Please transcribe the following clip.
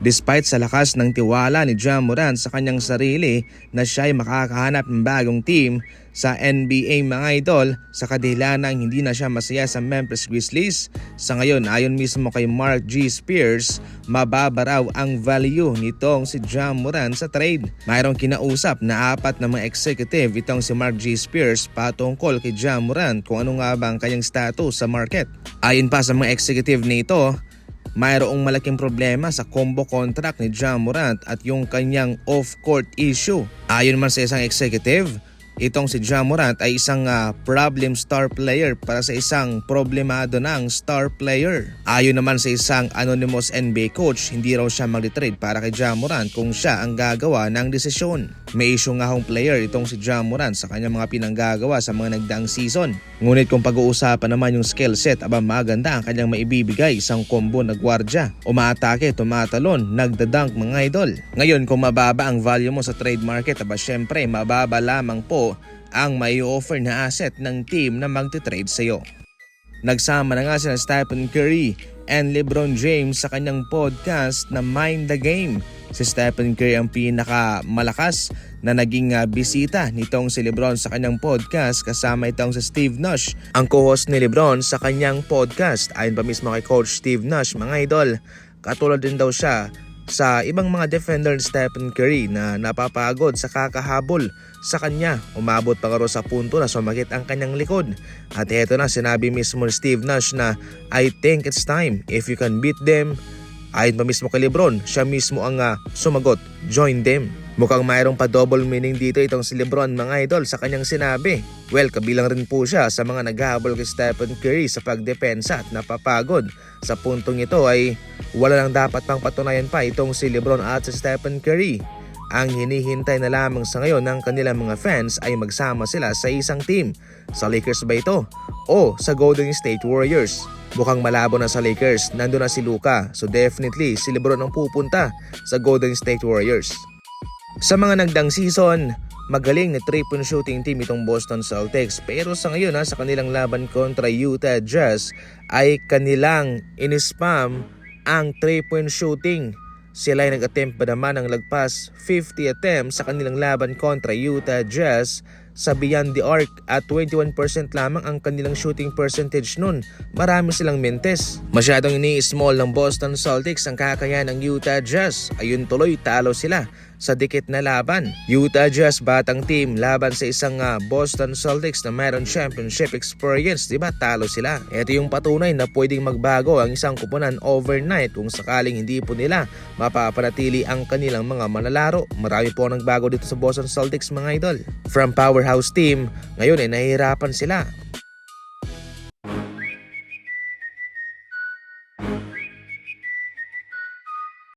Despite sa lakas ng tiwala ni Ja Morant sa kanyang sarili na siya ay makakahanap ng bagong team sa NBA mga idol sa kadahilan ng hindi na siya masaya sa Memphis Grizzlies, sa ngayon ayon mismo kay Mark G. Spears, mababa raw ang value nitong si Ja Morant sa trade. Mayroong kinausap na 4 na mga executive itong si Mark G. Spears patungkol kay Ja Morant kung ano nga ba ang kanyang status sa market. Ayon pa sa mga executive nito, mayroong malaking problema sa combo contract ni Ja Morant at yung kanyang off-court issue. Ayon man sa isang executive, itong si Ja Morant ay isang problem star player para sa isang problemado ng star player. Ayon naman sa isang anonymous NBA coach, hindi raw siya mag-trade para kay Ja Morant kung siya ang gagawa ng desisyon. May issue nga hong player itong si Ja Morant sa kanyang mga pinanggagawa sa mga nagdaang season. Ngunit kung pag-uusapan naman yung skill set, aba maganda ang kanyang maibibigay, isang combo na gwardya, umaatake, tumatalon, nagdadunk mga idol. Ngayon kung mababa ang value mo sa trade market, aba syempre mababa lamang po ang may offer na asset ng team na magte-trade sa iyo. Nagsama na nga sina Stephen Curry and LeBron James sa kanyang podcast na Mind the Game. Si Stephen Curry ang pinakamalakas na naging bisita nitong si LeBron sa kanyang podcast, kasama itong si Steve Nash, ang co-host ni LeBron sa kanyang podcast. Ayon pa mismo kay Coach Steve Nash mga idol, katulad din daw siya sa ibang mga defender ni Stephen Curry na napapagod sa kakahabol sa kanya. Umabot pa nga sa punto na sumakit ang kanyang likod. At eto na, sinabi mismo ni Steve Nash na I think it's time, if you can beat them. Ayon pa mismo kay LeBron, siya mismo ang sumagot, join them. Mukhang mayroong pa double meaning dito itong si LeBron mga idol sa kanyang sinabi. Well, kabilang rin po siya sa mga naghahabol kay Stephen Curry sa pagdepensa at napapagod. Sa puntong ito ay wala nang dapat pang patunayan pa itong si LeBron at si Stephen Curry. Ang hinihintay na lamang sa ngayon ng kanilang mga fans ay magsama sila sa isang team. Sa Lakers ba ito? O sa Golden State Warriors? Mukhang malabo na sa Lakers, nandun na si Luka, so definitely si LeBron ang pupunta sa Golden State Warriors. Sa mga nagdang season, magaling na 3-point shooting team itong Boston Celtics, pero sa ngayon sa kanilang laban kontra Utah Jazz ay kanilang inispam ang 3-point shooting. Sila ay nag-attempt pa naman ng lagpas 50 attempts sa kanilang laban kontra Utah Jazz sa beyond the arc at 21% lamang ang kanilang shooting percentage nun. Marami silang mintes. Masyadong ini-small ng Boston Celtics ang kakayahan ng Utah Jazz. Ayun tuloy, talo sila sa dikit na laban. Utah Jazz, batang team, laban sa isang Boston Celtics na mayroon championship experience, diba? Talo sila. Ito yung patunay na pwedeng magbago ang isang kupunan overnight kung sakaling hindi po nila mapapanatili ang kanilang mga manlalaro. Marami po nagbago dito sa Boston Celtics mga idol. From powerhouse team, ngayon ay nahihirapan sila.